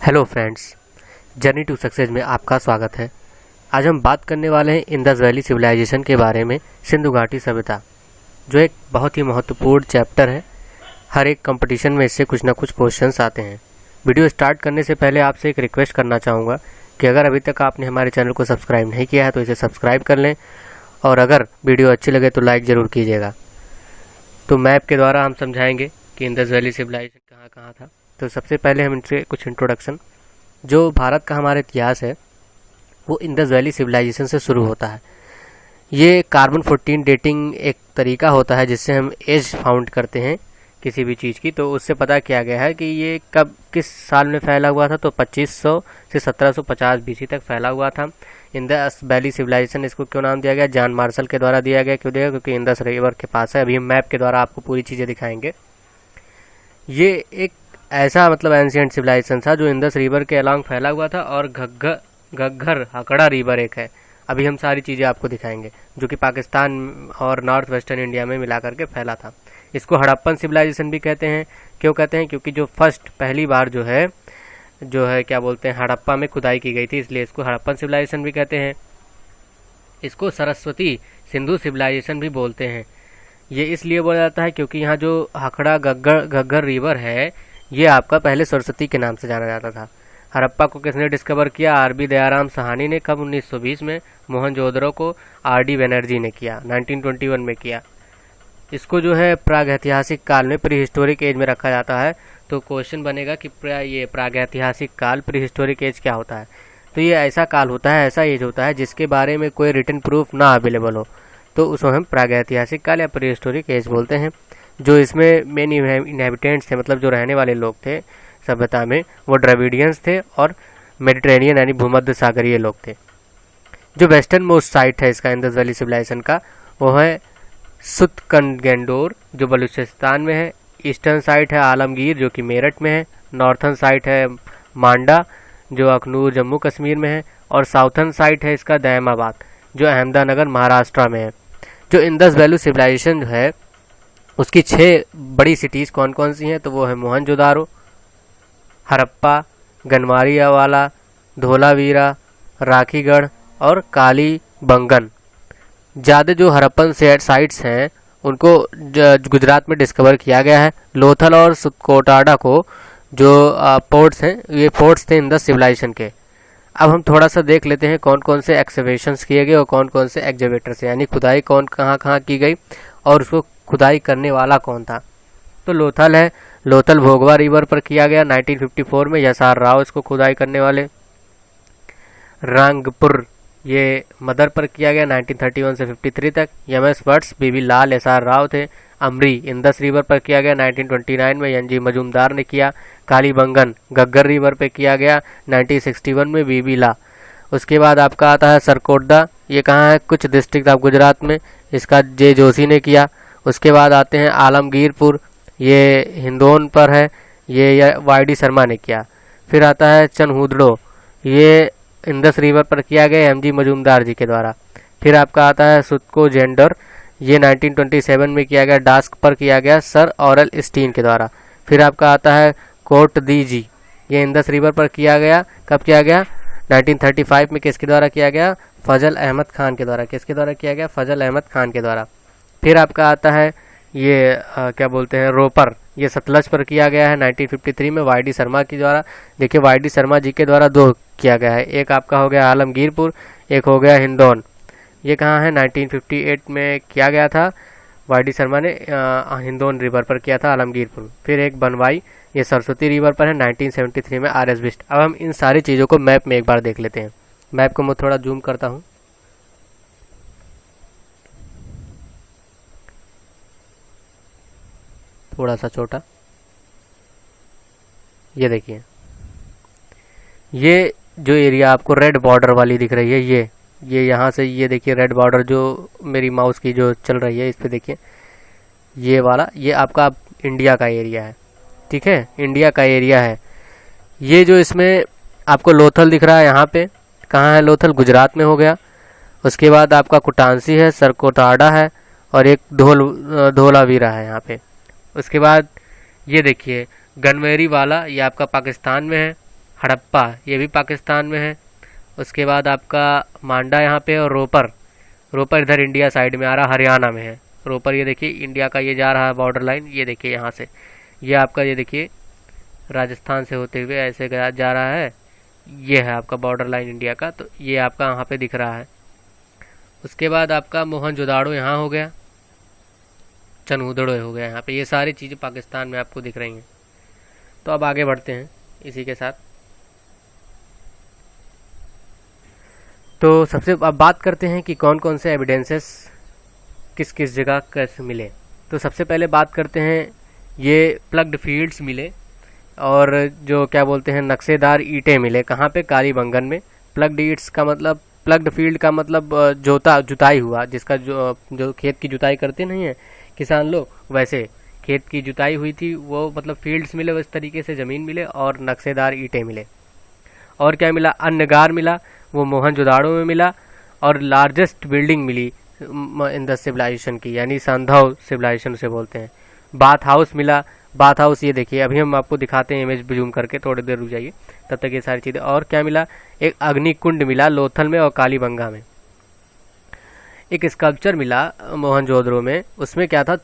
Hello friends, journey to success में आपका स्वागत है। आज हम बात करने वाले हैं इंडस वैली सिविलाइजेशन के बारे में, सिंधु घाटी सभ्यता, जो एक बहुत ही महत्वपूर्ण चैप्टर है। हर एक कंपटीशन में इससे कुछ ना कुछ क्वेश्चंस आते हैं। वीडियो स्टार्ट करने से पहले आपसे एक रिक्वेस्ट करना चाहूँगा कि अगर अभी तक आपने हमारे चैनल को सब्सक्राइब नहीं किया है तो इसे सब्सक्राइब कर लें, और अगर वीडियो अच्छी लगे तो लाइक ज़रूर कीजिएगा। तो मैप के द्वारा हम समझाएंगे कि इंडस वैली सिविलाइजेशन कहाँ कहाँ था। तो सबसे पहले हम इनसे कुछ इंट्रोडक्शन, जो भारत का हमारा इतिहास है वो इंडस वैली सिविलाइजेशन से शुरू होता है। ये कार्बन 14 डेटिंग एक तरीका होता है जिससे हम एज फाउंड करते हैं किसी भी चीज़ की। तो उससे पता किया गया है कि ये कब किस साल में फैला हुआ था। तो 2500 से 1750 BC तक फैला हुआ था। इंडस वैली सिविलाइजेशन इसको क्यों नाम दिया गया? जॉन मार्शल के द्वारा दिया गया। क्यों दिया? क्योंकि इंडस रिवर के पास है। अभी हम मैप के द्वारा आपको पूरी चीज़ें दिखाएंगे। ये एक ऐसा एंशिएंट सिविलाइजेशन था जो इंडस रिवर के अलॉन्ग फैला हुआ था, और घग्गर हकड़ा रिवर एक है। अभी हम सारी चीज़ें आपको दिखाएंगे, जो कि पाकिस्तान और नॉर्थ वेस्टर्न इंडिया में मिला करके फैला था। इसको हड़प्पन सिविलाइजेशन भी कहते हैं। क्यों कहते हैं? क्योंकि जो पहली बार जो है क्या बोलते हैं, हड़प्पा में खुदाई की गई थी, इसलिए इसको हड़प्पन सिविलाइजेशन भी कहते हैं। इसको सरस्वती सिंधु सिविलाइजेशन भी बोलते हैं। ये इसलिए बोला जाता है क्योंकि यहाँ जो हकड़ा घग्गर रिवर है ये आपका पहले सरस्वती के नाम से जाना जाता था। हड़प्पा को किसने डिस्कवर किया? आरबी दयाराम साहनी ने। कब? 1920 में। मोहनजोदड़ो को आरडी बनर्जी ने किया, 1921 में किया। इसको जो है प्रागैतिहासिक काल में, प्री हिस्टोरिक एज में रखा जाता है। तो क्वेश्चन बनेगा कि ये प्रागैतिहासिक काल, प्री हिस्टोरिक एज क्या होता है? तो ये ऐसा काल होता है, ऐसा एज होता है जिसके बारे में कोई रिटन प्रूफ ना अवेलेबल हो, तो उसको हम प्रागैतिहासिक काल या प्री हिस्टोरिक एज बोलते हैं। जो इसमें मेन इनहेबिटेंट्स थे, मतलब जो रहने वाले लोग थे सभ्यता में, वो द्रविडियंस थे और मेडिटेरेनियन यानी भूमध्य सागरीय लोग थे। जो वेस्टर्न मोस्ट साइट है इसका, इंडस वैली सिविलाइजेशन का, वो है सुतकंगेंडोर जो बलूचिस्तान में है। ईस्टर्न साइट है आलमगीर जो कि मेरठ में है। नॉर्थर्न साइट है मांडा जो अखनूर जम्मू कश्मीर में है। और साउथर्न साइट है इसका दयामाबाद जो अहमदानगर महाराष्ट्र में है। जो इंडस वैली सिविलाइजेशन जो है उसकी 6 बड़ी सिटीज़ कौन कौन सी हैं? तो वो है मोहनजोदारो, हड़प्पा, गनवारियावाला, धोलावीरा, राखीगढ़ और कालीबंगन। ज़्यादा जो हड़प्पन साइट्स हैं उनको गुजरात में डिस्कवर किया गया है। लोथल और सुकोटाडा को जो पोर्ट्स हैं, ये पोर्ट्स थे इंडस सिविलाइजेशन के। अब हम थोड़ा सा देख लेते हैं कौन कौन से एक्सकवेशंस किए गए और कौन कौन से एक्सकवेटर्स, यानी खुदाई कौन कहाँ कहाँ की गई और उसको खुदाई करने वाला कौन था। तो लोथल है, लोथल भोगवा रिवर पर किया गया 1954 में। यसार राव इसको खुदाई करने वाले। रंगपुर ये मदर पर किया गया 1931 से 53 तक। MS वट्स, BB लाल, SR राव थे। अमरी इंडस रिवर पर किया गया 1929 में, NG मजूमदार ने किया। कालीबंगन घग्गर रिवर पर किया गया 1961 में, BB ला। उसके बाद आपका आता है सरकोटदा, ये कहाँ है? कुछ डिस्ट्रिक्ट ऑफ गुजरात में, इसका J जोशी ने किया। उसके बाद आते हैं आलमगीरपुर, ये हिंदोन पर है, ये YD शर्मा ने किया। फिर आता है चनहुदड़ो, ये इंडस रिवर पर किया गया MG मजूमदार जी के द्वारा। फिर आपका आता है सुतको जेंडर, ये 1927 में किया गया, डास्क पर किया गया सर ऑरल स्टीन के द्वारा। फिर आपका आता है कोट दी जी, ये इंडस रिवर पर किया गया। कब किया गया? 1935 में। किसके द्वारा किया गया? फजल अहमद खान के द्वारा। किसके द्वारा किया गया? फजल अहमद खान के द्वारा। फिर आपका आता है ये क्या बोलते हैं, रोपर, ये सतलज पर किया गया है 1953 में, YD शर्मा के द्वारा। देखिए YD शर्मा जी के द्वारा 2 किया गया है, एक आपका हो गया आलमगीरपुर, एक हो गया हिंदौन। ये कहाँ है? 1958 में किया गया था, YD शर्मा ने हिंदौन रिवर पर किया था आलमगीरपुर। फिर एक बनवाई, ये सरस्वती रिवर पर है 1973 में, RS बिस्ट। अब हम इन सारी चीज़ों को मैप में एक बार देख लेते हैं। मैप को मैं थोड़ा जूम करता हूँ। थोड़ा सा छोटा, ये देखिए, ये जो एरिया आपको रेड बॉर्डर वाली दिख रही है, ये यहाँ से, ये देखिए रेड बॉर्डर जो मेरी माउस की जो चल रही है इस पे देखिए, ये वाला, ये आपका इंडिया का एरिया है। ठीक है, इंडिया का एरिया है। ये जो इसमें आपको लोथल दिख रहा है, यहाँ पे कहाँ है लोथल? गुजरात में हो गया। उसके बाद आपका कुटांसी है, सरकोटाडा है, और एक धोलावीरा है यहाँ पे। उसके बाद ये देखिए गनवेरी वाला, ये आपका पाकिस्तान में है। हड़प्पा ये भी पाकिस्तान में है। उसके बाद आपका मांडा यहाँ पे, और रोपर, रोपर इधर इंडिया साइड में आ रहा, हरियाणा में है। रोपर ये देखिए इंडिया का ये जा रहा है बॉर्डर लाइन, ये देखिए यहाँ से, ये आपका ये देखिए राजस्थान से होते हुए ऐसे जा रहा है, ये है आपका बॉर्डर लाइन इंडिया का, तो ये आपका यहाँ पे दिख रहा है। उसके बाद आपका मोहनजोदाड़ो यहाँ हो गया, चनहुदड़ो हो गया यहाँ पे, ये सारी चीज़ें पाकिस्तान में आपको दिख रही हैं। तो अब आगे बढ़ते हैं इसी के साथ। तो सबसे अब बात करते हैं कि कौन कौन से एविडेंसेस किस किस जगह कैसे मिले। तो सबसे पहले बात करते हैं, ये प्लग्ड फील्ड्स मिले, और जो क्या बोलते हैं नक्शेदार ईंटें मिले। कहाँ पे? कालीबंगन में। प्लग्ड ईट्स का मतलब, प्लग्ड फील्ड का मतलब जुताई हुआ, जिसका जो खेत की जुताई करते नहीं है किसान लोग, वैसे खेत की जुताई हुई थी वो, मतलब फील्ड्स मिले उस तरीके से, ज़मीन मिले, और नक्शेदार ईंटें मिले। और क्या मिला? अन्नगार मिला, वो मोहनजोदाड़ो में मिला। और लार्जेस्ट बिल्डिंग मिली इन द सिविलाइजेशन की, यानी संधव सिविलाइजेशन उसे बोलते हैं। बाथ हाउस मिला, बाथ हाउस ये देखिए, अभी हम आपको दिखाते हैं इमेज जूम करके, थोड़ी देर रुक जाइए, तब तक ये सारी चीज़ें। और क्या मिला? एक अग्निकुंड मिला लोथल में और कालीबंगा में। एक स्कल्पचर मिला मोहनजोदड़ो में, उसमें क्या था?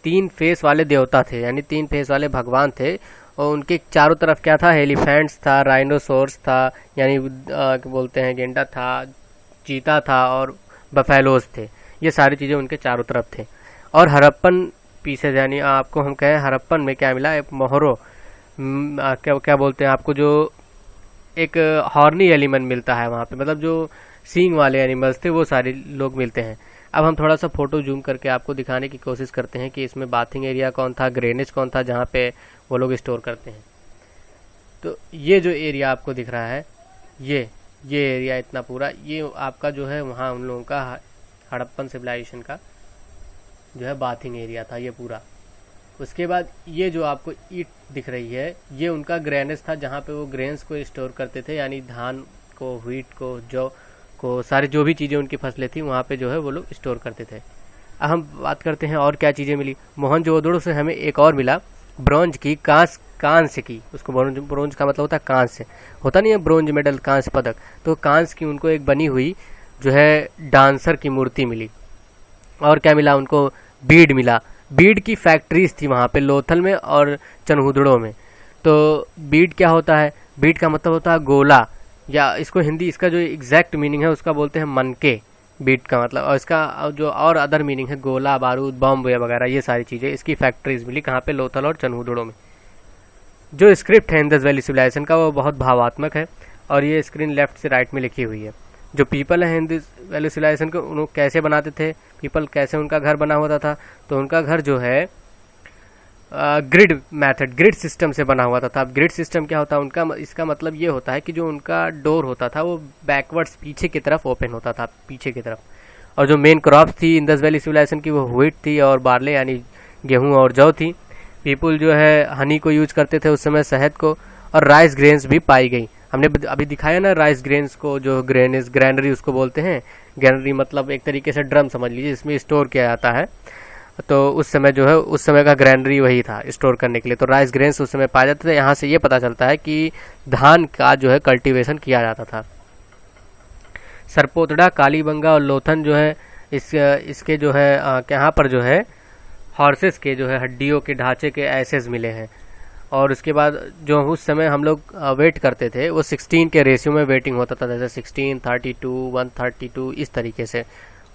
3 फेस वाले देवता थे, यानी 3 फेस वाले भगवान थे, और उनके चारों तरफ क्या था? एलिफेंट्स था, राइनोसोर्स था, यानी क्या बोलते हैं गेंडा था, चीता था, और बफेलोज थे। ये सारी चीज़ें उनके चारों तरफ थे। और हड़प्पन पीसेज, यानी आपको हम कहें हड़प्पन में क्या मिला? एक मोहरो, क्या बोलते हैं आपको, जो एक हॉर्नी एलिमेंट मिलता है वहाँ पे, मतलब जो सींग वाले एनिमल्स थे वो सारे लोग मिलते हैं। अब हम थोड़ा सा फोटो जूम करके आपको दिखाने की कोशिश करते हैं कि इसमें बाथिंग एरिया कौन था, ग्रेनेज कौन था, जहाँ पे वो लोग स्टोर करते हैं। तो ये जो एरिया आपको दिख रहा है, ये एरिया इतना पूरा, ये आपका जो है वहाँ उन लोगों का हड़प्पन सिविलाइजेशन का जो है बाथिंग एरिया था ये पूरा। उसके बाद ये जो आपको ईट दिख रही है, ये उनका ग्रेनेज था, जहाँ पे वो ग्रेन्स को स्टोर करते थे, यानी धान को, व्हीट को, जौ को, सारी जो भी चीज़ें उनकी फसलें थी वहाँ पे जो है वो लोग स्टोर करते थे। अब हम बात करते हैं और क्या चीज़ें मिली। मोहनजोदड़ो से हमें एक और मिला, ब्रॉन्ज की, कांस्य की, उसको ब्रोंज का मतलब होता है कांस्य, होता नहीं है ब्रोंज मेडल, कांस्य पदक, तो कांस्य की उनको एक बनी हुई जो है डांसर की मूर्ति मिली। और क्या मिला उनको? बीड मिला। बीड की फैक्ट्रीज थी वहाँ पे लोथल में और चनहुदड़ो में। तो बीड क्या होता है? बीड का मतलब होता है गोला, या इसको हिंदी, इसका जो एग्जैक्ट मीनिंग है उसका बोलते हैं मनके, बीड का मतलब, और इसका जो और अदर मीनिंग है गोला, बारूद, बॉम्ब वगैरह, ये सारी चीज़ें इसकी फैक्ट्रीज मिली। कहाँ पे? लोथल और चनहुदड़ो में। जो स्क्रिप्ट है इंदस वैली सिविलाइजेशन का वो बहुत भावात्मक है, और ये स्क्रीन लेफ्ट से राइट में लिखी हुई है। जो पीपल है इंदस वैली सिविलाइजेशन के, उन्होंने कैसे बनाते थे पीपल, कैसे उनका घर बना होता था, तो उनका घर जो है ग्रिड मेथड, ग्रिड सिस्टम से बना हुआ था। अब ग्रिड सिस्टम क्या होता है उनका? इसका मतलब ये होता है कि जो उनका डोर होता था वो बैकवर्ड्स पीछे की तरफ ओपन होता था, पीछे की तरफ। और जो मेन क्रॉप्स थी इंदस वैली सिविलाइजेशन की वो व्हीट थी और बार्ले, यानी गेहूं और जौ थी। पीपल जो है हनी को यूज करते थे उस समय, शहद को, और राइस ग्रेन्स भी पाई गई। हमने अभी दिखाया ना राइस ग्रेन्स को, जो ग्रैनरी उसको बोलते हैं। ग्रैनरी मतलब एक तरीके से ड्रम समझ लीजिए, इसमें स्टोर किया जाता है। तो उस समय जो है, उस समय का ग्रैनरी वही था स्टोर करने के लिए। तो राइस ग्रेन्स उस समय पाए जाते थे। यहाँ से ये पता चलता है कि धान का जो है कल्टीवेशन किया जाता था। सरपोतड़ा, कालीबंगा और लोथन जो है इसके जो है यहाँ पर जो है हॉर्सेस के जो है हड्डियों के ढांचे के एसेस मिले हैं। और उसके बाद जो उस समय हम लोग वेट करते थे वो 16 के रेशियो में वेटिंग होता था, जैसे 16, 32, 132, इस तरीके से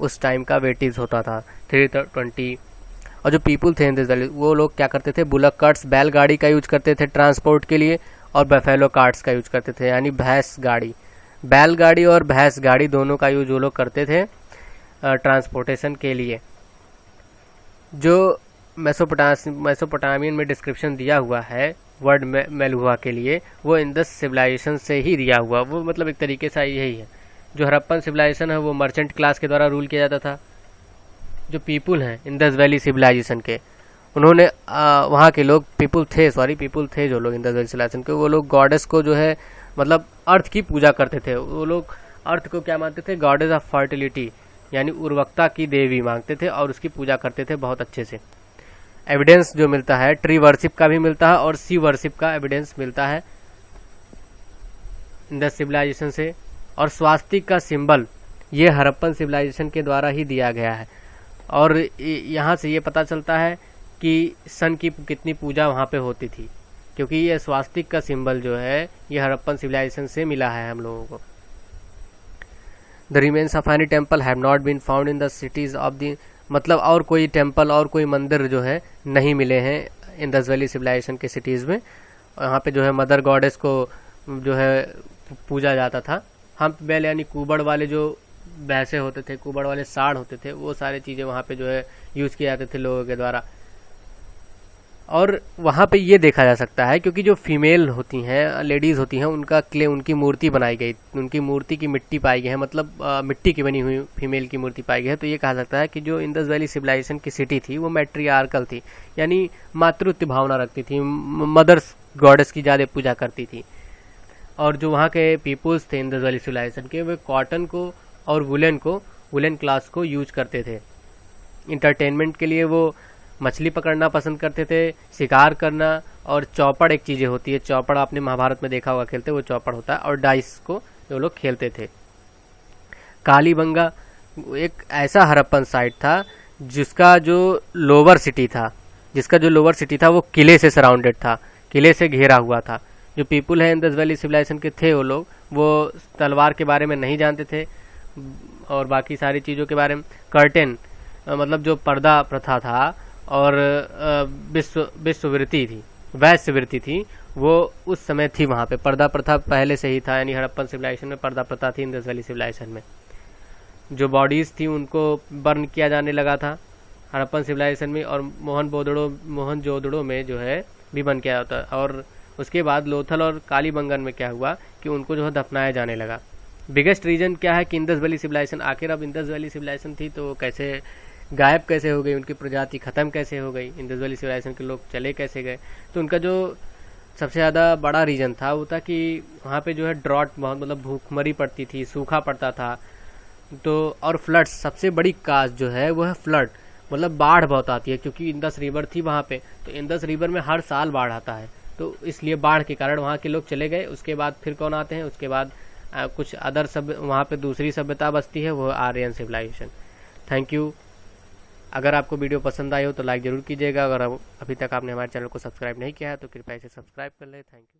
उस टाइम का वेटेज होता था, 320। और जो पीपल थे इंदस वैली, वो लोग क्या करते थे? बुलक कार्ट्स, बैलगाड़ी का यूज करते थे ट्रांसपोर्ट के लिए, और बफेलो कार्ट्स का यूज करते थे, यानी भैंस गाड़ी। बैलगाड़ी और भैंस गाड़ी दोनों का यूज वो लोग करते थे ट्रांसपोर्टेशन के लिए। जो मेसोपोटामियन में डिस्क्रिप्शन दिया हुआ है वर्ड मेलुआ के लिए, वो इंदस सिविलाइजेशन से ही दिया हुआ, वो मतलब एक तरीके से यही है। जो हड़प्पन सिविलाइजेशन है वो मर्चेंट क्लास के द्वारा रूल किया जाता था। जो पीपल हैं इंदस वैली सिविलाइजेशन के, उन्होंने वहाँ के लोग पीपल थे जो लोग इंदस वैली सिविलाइजेशन के, वो लोग गॉडेस को जो है मतलब अर्थ की पूजा करते थे। वो लोग अर्थ को क्या मानते थे? गॉडेस ऑफ फर्टिलिटी, यानी उर्वरकता की देवी मांगते थे और उसकी पूजा करते थे बहुत अच्छे से। एविडेंस जो मिलता है ट्री वर्शिप का भी मिलता है और सी वर्शिप का एविडेंस मिलता है इंडस सिविलाइजेशन से। और स्वास्तिक का सिंबल ये हड़प्पन सिविलाइजेशन के द्वारा ही दिया गया है। और यहाँ से ये पता चलता है कि सन की कितनी पूजा वहाँ पे होती थी, क्योंकि ये स्वास्तिक का सिंबल जो है ये हड़प्पन सिविलाइजेशन से मिला है हम लोगों को। The remains of any temple have not been found in the cities of the, मतलब और कोई टेम्पल और कोई मंदिर जो है नहीं मिले हैं इंडस वैली सिविलाइजेशन के सिटीज़ में। यहाँ पे जो है मदर गॉडेस को जो है पूजा जाता था। हम बैल यानी कुबड़ वाले जो भैंसे होते थे, कुबड़ वाले साढ़ होते थे, वो सारी चीज़ें वहाँ पे जो है यूज़ किए जाते थे लोगों के द्वारा। और वहाँ पे ये देखा जा सकता है क्योंकि जो फीमेल होती हैं, लेडीज़ होती हैं, उनका क्ले, उनकी मूर्ति बनाई गई, उनकी मूर्ति की मिट्टी पाई गई है, मतलब मिट्टी की बनी हुई फीमेल की मूर्ति पाई गई है। तो ये कहा सकता है कि जो इंडस वैली सिविलाइजेशन की सिटी थी वो मैट्रियार्कल थी, यानी मातृत्व भावना रखती थी, मदर्स गॉडेस की ज़्यादा पूजा करती थी। और जो वहाँ के पीपुल्स थे इंडस वैली सिविलाइजेशन के, वे कॉटन को और वुलन क्लास को यूज करते थे। इंटरटेनमेंट के लिए वो मछली पकड़ना पसंद करते थे, शिकार करना, और चौपड़ एक चीज़ें होती है, चौपड़ आपने महाभारत में देखा होगा खेलते, वो चौपड़ होता है, और डाइस को वो लोग खेलते थे। कालीबंगा एक ऐसा हड़प्पन साइट था जिसका जो लोअर सिटी था वो किले से सराउंडेड था, किले से घेरा हुआ था। जो पीपुल है इंडस वैली सिविलाइजेशन के थे वो तलवार के बारे में नहीं जानते थे और बाकी सारी चीज़ों के बारे में। कर्टेन मतलब जो पर्दा प्रथा था और वैश्यवृत्ति थी, वो उस समय थी वहाँ पे। पर्दा प्रथा पहले से ही था, यानी हड़प्पन सिविलाइजेशन में पर्दा प्रथा थी, इंडस वैली सिविलाइजेशन में। जो बॉडीज़ थी उनको बर्न किया जाने लगा था हड़प्पन सिविलाइजेशन में, और मोहनजोदड़ो में जो है भी बर्न किया जाता है। और उसके बाद लोथल और कालीबंगन में क्या हुआ कि उनको जो है दफनाया जाने लगा। बिगेस्ट रीजन क्या है कि इंडस वैली सिविलाइजेशन, आखिर अब इंडस वैली सिविलाइजेशन थी तो कैसे गायब कैसे हो गई, उनकी प्रजाति खत्म कैसे हो गई, इंडस वैली सिविलाइजेशन के लोग चले कैसे गए। तो उनका जो सबसे ज़्यादा बड़ा रीजन था वो था कि वहाँ पे जो है ड्रॉट बहुत, मतलब भूखमरी पड़ती थी, सूखा पड़ता था। तो और फ्लड्स, सबसे बड़ी काज जो है वो है फ्लड, मतलब बाढ़ बहुत आती है, क्योंकि इंडस रिवर थी वहाँ पे। तो इंडस रिवर में हर साल बाढ़ आता है, तो इसलिए बाढ़ के कारण वहाँ के लोग चले गए। उसके बाद फिर कौन आते हैं, उसके बाद कुछ अदर सब वहाँ पे दूसरी सभ्यता बसती है, वो आर्यन सिविलाइजेशन। Thank you. अगर आपको वीडियो पसंद आई हो तो लाइक ज़रूर कीजिएगा। अगर अभी तक आपने हमारे चैनल को सब्सक्राइब नहीं किया है तो कृपया इसे सब्सक्राइब कर लें। Thank you.